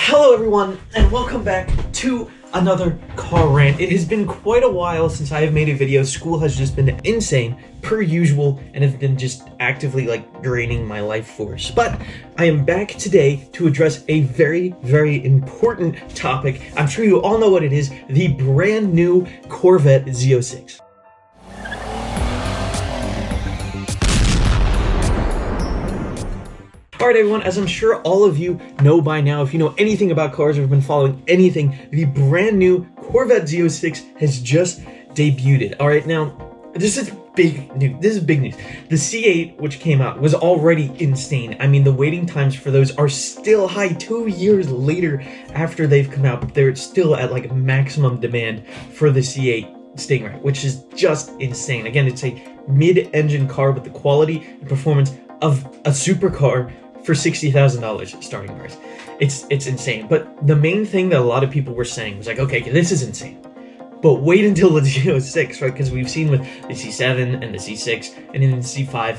Hello everyone, and welcome back to another car rant. It has been quite a while since I have made a video. School has just been insane, per usual, and have been just actively draining my life force. But I am back today to address a very, very important topic. I'm sure you all know what it is, the brand new Corvette Z06. Alright everyone, as I'm sure all of you know by now, if you know anything about cars or have been following anything, the brand new Corvette Z06 has just debuted. Alright, now, this is big news. This is big news. The C8, which came out, was already insane. I mean, the waiting times for those are still high. 2 years later after they've come out, they're still at maximum demand for the C8 Stingray, which is just insane. Again, it's a mid-engine car with the quality and performance of a supercar for $60,000 starting price. It's insane. But the main thing that a lot of people were saying was okay, this is insane. But wait until the Z06, right? Because we've seen with the C7 and the C6 and in the C5,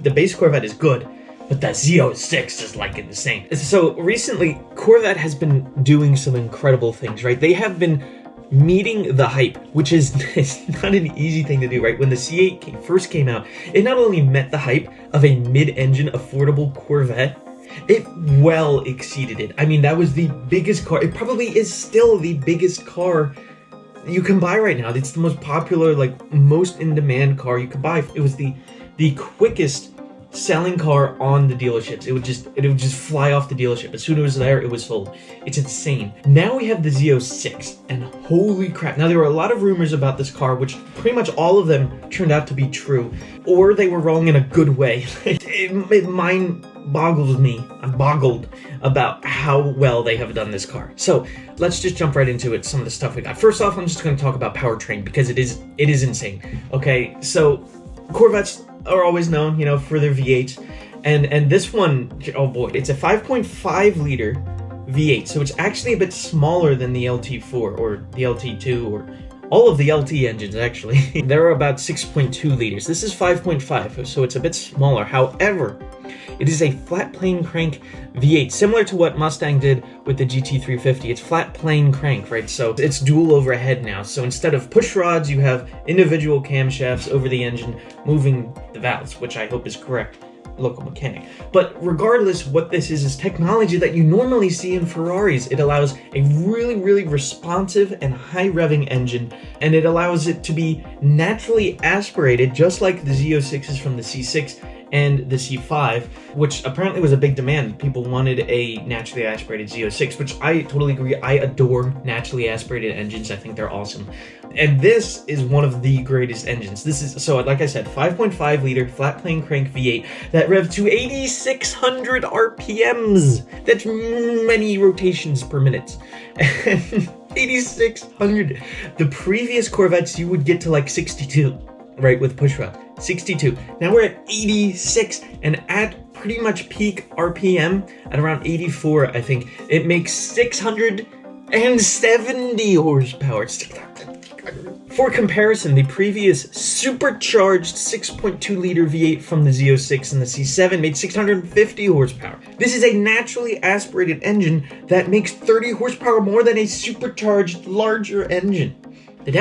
the base Corvette is good, but the Z06 is insane. So recently, Corvette has been doing some incredible things, right? They have been meeting the hype, which is not an easy thing to do, right? When the C8 first came out, it not only met the hype of a mid-engine affordable Corvette, it well exceeded it. I mean, that was the biggest car. It probably is still the biggest car you can buy right now. It's the most popular, most in-demand car you can buy. It was the quickest selling car on the dealerships. It would just fly off the dealership. As soon as it was there, it was sold. It's insane. Now we have the Z06, and holy crap. Now, there were a lot of rumors about this car, which pretty much all of them turned out to be true, or they were wrong in a good way. It mind boggles me. I'm boggled about how well they have done this car. So let's just jump right into it. Some of the stuff we got. First off, I'm just going to talk about Powertrain because it is insane. Okay, so Corvettes are always known, for their V8s, and this one, oh boy, it's a 5.5 liter V8, so it's actually a bit smaller than the LT4 or the LT2 or all of the LT engines. Actually, they're about 6.2 liters. This is 5.5, so it's a bit smaller. However, it is a flat plane crank V8, similar to what Mustang did with the GT350. It's flat plane crank, right? So it's dual overhead now. So instead of push rods, you have individual camshafts over the engine moving the valves, which I hope is correct. Local mechanic. But regardless, what this is technology that you normally see in Ferraris. It allows a really, really responsive and high revving engine, and it allows it to be naturally aspirated, just like the Z06s from the C6 and the C5, which apparently was a big demand. People wanted a naturally aspirated Z06, which I totally agree. I adore naturally aspirated engines. I think they're awesome. And this is one of the greatest engines. This is, so like I said, 5.5 liter flat plane crank V8 that revs to 8,600 RPMs. That's many rotations per minute. 8,600. The previous Corvettes, you would get to 62, right, with pushrod. 62. Now we're at 86, and at pretty much peak RPM at around 84, I think, it makes 670 horsepower. For comparison, the previous supercharged 6.2 liter V8 from the Z06 and the C7 made 650 horsepower. This is a naturally aspirated engine that makes 30 horsepower more than a supercharged larger engine. The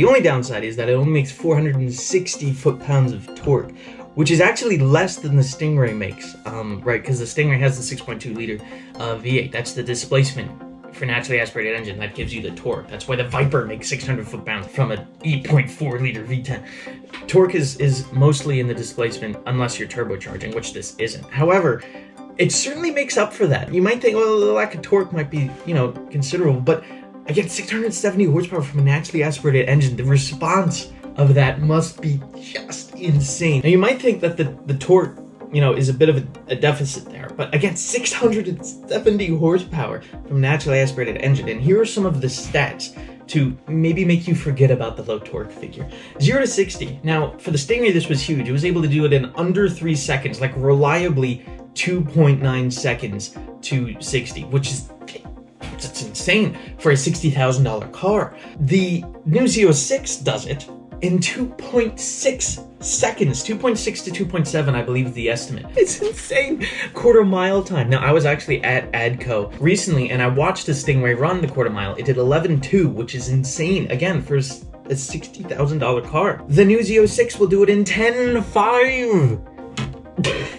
only downside is that it only makes 460 foot-pounds of torque, which is actually less than the Stingray makes, right? Because the Stingray has the 6.2 liter V8. That's the displacement for naturally aspirated engine that gives you the torque. That's why the Viper makes 600 foot-pounds from a 8.4 liter V10. Torque is mostly in the displacement unless you're turbocharging, which this isn't. However, it certainly makes up for that. You might think, well, the lack of torque might be, considerable, but I get 670 horsepower from a naturally aspirated engine. The response of that must be just insane. Now, you might think that the torque, is a bit of a deficit there, but again, 670 horsepower from naturally aspirated engine. And here are some of the stats to maybe make you forget about the low torque figure. 0 to 60. Now, for the Stingray, this was huge. It was able to do it in under 3 seconds, reliably 2.9 seconds to 60, which is it's insane for a $60,000 car. The new Z06 does it in 2.6 seconds, 2.6 to 2.7, I believe is the estimate. It's insane. Quarter mile time. Now, I was actually at ADCO recently, and I watched the Stingray run the quarter mile. It did 11.2, which is insane. Again, for a $60,000 car. The new Z06 will do it in 10.5.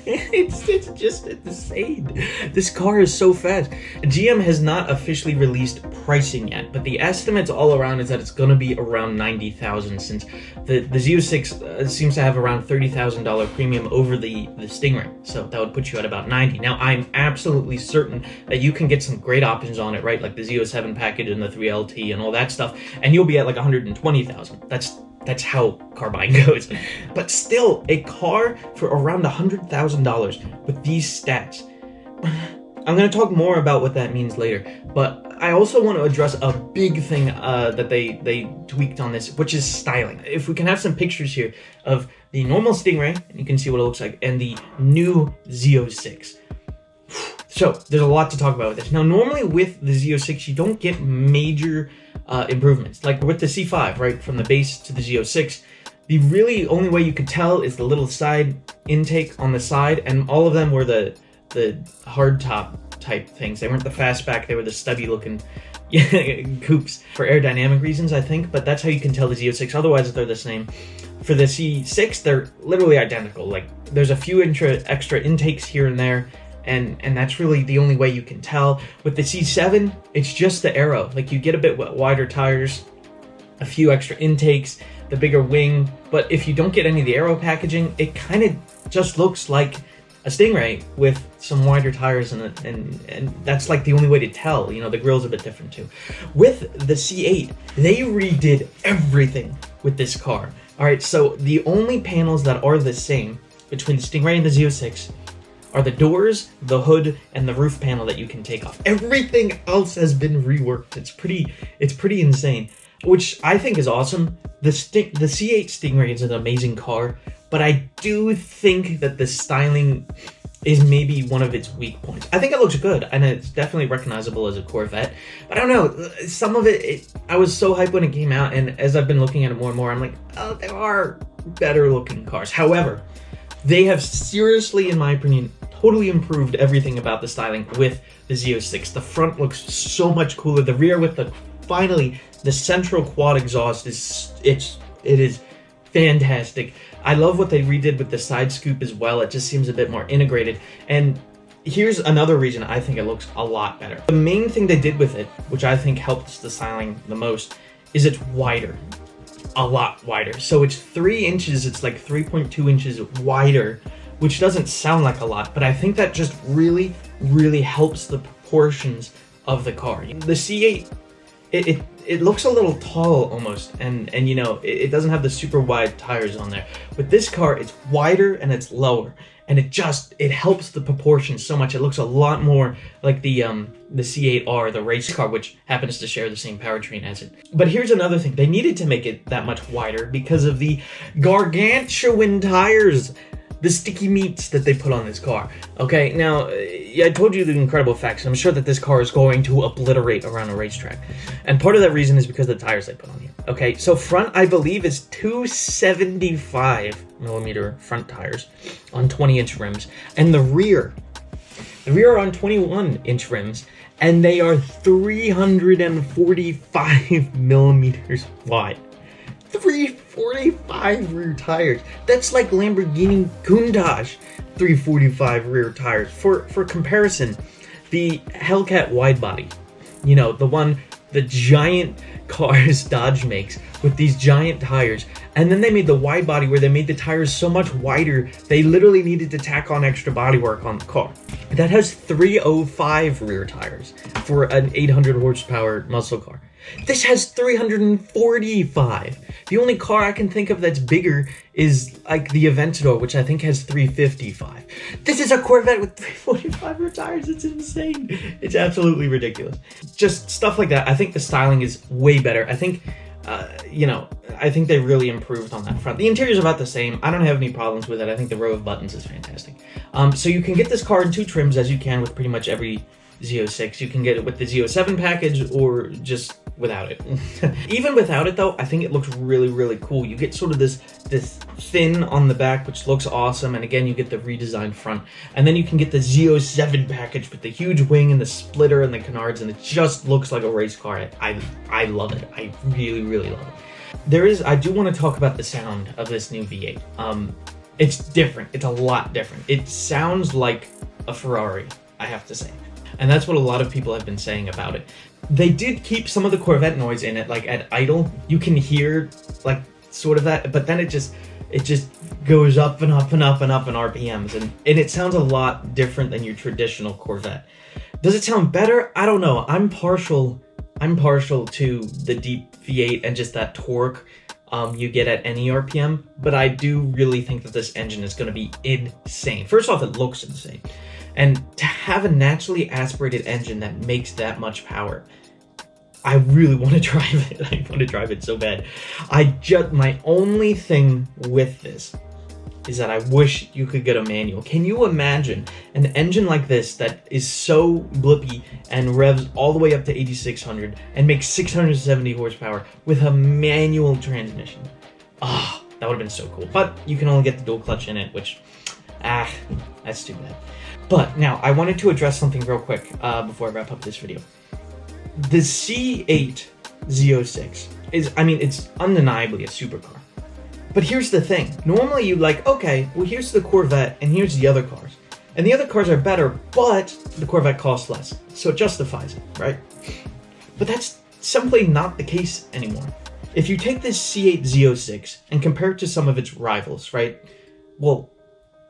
it's just insane. This car is so fast. GM has not officially released pricing yet, but the estimates all around is that it's going to be around 90,000, since the Z06 seems to have around $30,000 premium over the Stingray, so that would put you at about 90. Now, I'm absolutely certain that you can get some great options on it, right, like the Z07 package and the 3LT and all that stuff, and you'll be at like 120,000. That's how car buying goes. But still, a car for around $100,000 with these stats. I'm going to talk more about what that means later, but I also want to address a big thing that they tweaked on this, which is styling. If we can have some pictures here of the normal Stingray, and you can see what it looks like, and the new Z06. So, there's a lot to talk about with this. Now, normally with the Z06, you don't get major improvements. Like with the C5, right, from the base to the Z06, the really only way you could tell is the little side intake on the side, and all of them were the hard top type things. They weren't the fastback, they were the stubby looking coupes for aerodynamic reasons, I think, but that's how you can tell the Z06. Otherwise, they're the same. For the C6, they're literally identical. Like, there's a few extra intakes here and there, and that's really the only way you can tell. With the C7, it's just the aero. Like, you get a bit wider tires, a few extra intakes, the bigger wing, but if you don't get any of the aero packaging, it kind of just looks like a Stingray with some wider tires, and that's like the only way to tell. You know, the grill's a bit different too. With the C8, they redid everything with this car. All right, so the only panels that are the same between the Stingray and the Z06 are the doors, the hood, and the roof panel that you can take off. Everything else has been reworked. It's pretty insane, which I think is awesome. The C8 Stingray is an amazing car, but I do think that the styling is maybe one of its weak points. I think it looks good, and it's definitely recognizable as a Corvette, but I don't know, some of it I was so hyped when it came out, and as I've been looking at it more and more, I'm like, oh, there are better looking cars. However, they have seriously, in my opinion, totally improved everything about the styling with the Z06. The front looks so much cooler. The rear with finally the central quad exhaust it is fantastic. I love what they redid with the side scoop as well. It just seems a bit more integrated. And here's another reason I think it looks a lot better. The main thing they did with it, which I think helps the styling the most, is it's wider. A lot wider. So it's 3 inches, it's like 3.2 inches wider, which doesn't sound like a lot, but I think that just really, really helps the proportions of the car. The C8, it looks a little tall almost, and you know, it doesn't have the super wide tires on there. With this car, it's wider and it's lower, and it helps the proportions so much. It looks a lot more like the C8R, the race car, which happens to share the same powertrain as it. But here's another thing. They needed to make it that much wider because of the gargantuan tires, the sticky meats that they put on this car. Okay, now, I told you the incredible facts. I'm sure that this car is going to obliterate around a racetrack. And part of that reason is because of the tires they put on here. Okay, so front, I believe, is 275 millimeter front tires on 20-inch rims. And the rear are on 21-inch rims, and they are 345 millimeters wide. 345 rear tires. That's like Lamborghini Countach 345 rear tires. For comparison, the Hellcat wide body, you know, the giant cars Dodge makes with these giant tires, and then they made the wide body where they made the tires so much wider they literally needed to tack on extra bodywork on the car. That has 305 rear tires for an 800 horsepower muscle car. This has 345. The only car I can think of that's bigger is like the Aventador, which I think has 355. This is a Corvette with 345 rear tires. It's insane. It's absolutely ridiculous. Just stuff like that. I think the styling is way better. I think, I think they really improved on that front. The interior is about the same. I don't have any problems with it. I think the row of buttons is fantastic. So you can get this car in 2 trims, as you can with pretty much every Z06. You can get it with the Z07 package or just without it. Even without it though, I think it looks really, really cool. You get sort of this fin on the back, which looks awesome, and again, you get the redesigned front. And then you can get the Z07 package with the huge wing and the splitter and the canards, and it just looks like a race car. I love it. I really, really love it. I do want to talk about the sound of this new V8. It's different. It's a lot different. It sounds like a Ferrari, I have to say. And that's what a lot of people have been saying about it. They did keep some of the Corvette noise in it, like at idle. You can hear like sort of that, but then it just goes up and up and up and up in RPMs, and it sounds a lot different than your traditional Corvette. Does it sound better? I don't know. I'm partial to the deep V8 and just that torque you get at any RPM, but I do really think that this engine is going to be insane. First off, it looks insane. And to have a naturally aspirated engine that makes that much power, I really want to drive it. I want to drive it so bad. My only thing with this is that I wish you could get a manual. Can you imagine an engine like this that is so blippy and revs all the way up to 8,600 and makes 670 horsepower with a manual transmission? Ah, that would have been so cool. But you can only get the dual clutch in it, which, that's too bad. But now, I wanted to address something real quick before I wrap up this video. The C8 Z06 it's undeniably a supercar. But here's the thing. Normally you okay, well here's the Corvette and here's the other cars. And the other cars are better, but the Corvette costs less. So it justifies it, right? But that's simply not the case anymore. If you take this C8 Z06 and compare it to some of its rivals, right? Well,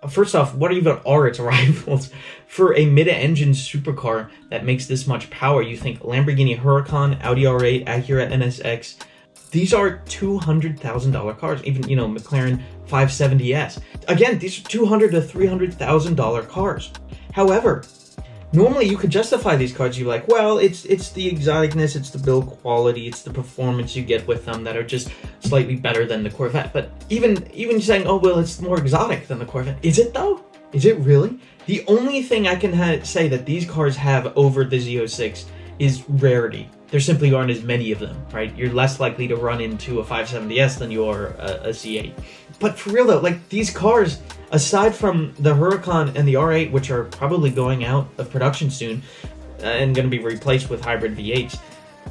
first off, what even are its rivals? For a mid-engine supercar that makes this much power, you think Lamborghini Huracan, Audi R8, Acura NSX. These are $200,000 cars. Even, McLaren 570S. Again, these are $200,000 to $300,000 cars. However, normally you could justify these cars. You're like, well, it's the exoticness, it's the build quality, it's the performance you get with them that are just slightly better than the Corvette. But even saying, oh, well, it's more exotic than the Corvette. Is it though? Is it really? The only thing I can say that these cars have over the Z06 is rarity. There simply aren't as many of them, right? You're less likely to run into a 570S than you are a C8. But for real though, these cars, aside from the Huracan and the R8, which are probably going out of production soon and going to be replaced with hybrid V8s,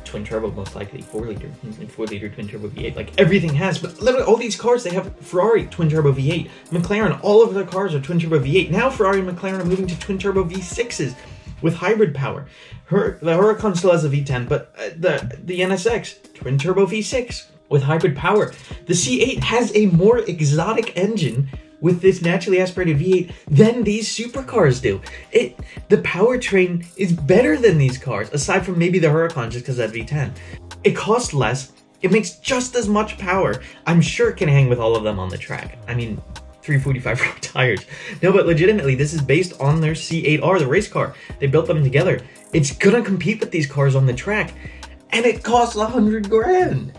twin turbo most likely, 4-liter twin turbo V8, everything has. But literally all these cars, they have Ferrari twin turbo V8, McLaren, all of their cars are twin turbo V8. Now Ferrari and McLaren are moving to twin turbo V6s with hybrid power. The Huracan still has a V10, but the NSX, twin turbo V6 with hybrid power. The C8 has a more exotic engine with this naturally aspirated V8 than these supercars do. The powertrain is better than these cars, aside from maybe the Huracan just because of that V10. It costs less. It makes just as much power. I'm sure it can hang with all of them on the track. 345 road tires. No, but legitimately, this is based on their C8R, the race car. They built them together. It's gonna compete with these cars on the track, and it costs $100,000.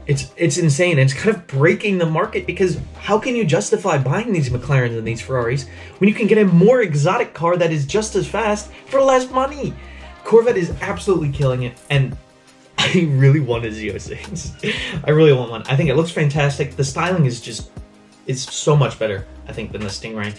It's insane, and it's kind of breaking the market, because how can you justify buying these McLarens and these Ferraris when you can get a more exotic car that is just as fast for less money? Corvette is absolutely killing it, and I really want a Z06. I really want one. I think it looks fantastic. The styling is so much better, I think, than the Stingray.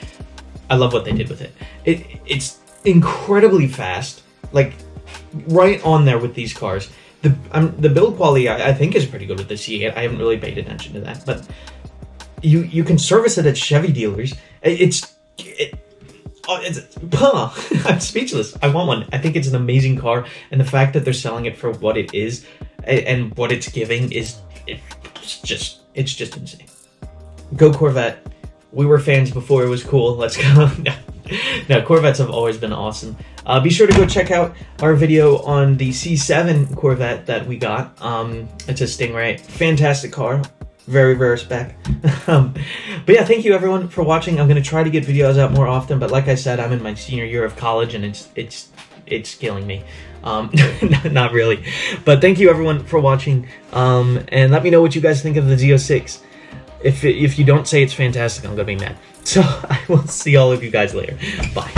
I love what they did with it. It's incredibly fast, right on there with these cars. The build quality, I think, is pretty good with the C8. I haven't really paid attention to that, but you can service it at Chevy dealers. I'm speechless. I want one. I think it's an amazing car, and the fact that they're selling it for what it is and what it's giving it's just insane. Go Corvette. We were fans before it was cool. Let's go. No, Corvettes have always been awesome. Be sure to go check out our video on the C7 Corvette that we got. It's a Stingray. Fantastic car. Very rare spec. But yeah, thank you everyone for watching. I'm going to try to get videos out more often, but like I said, I'm in my senior year of college, and it's killing me. Not really. But thank you everyone for watching. And let me know what you guys think of the Z06. If you don't say it's fantastic, I'm gonna be mad. So I will see all of you guys later. Bye.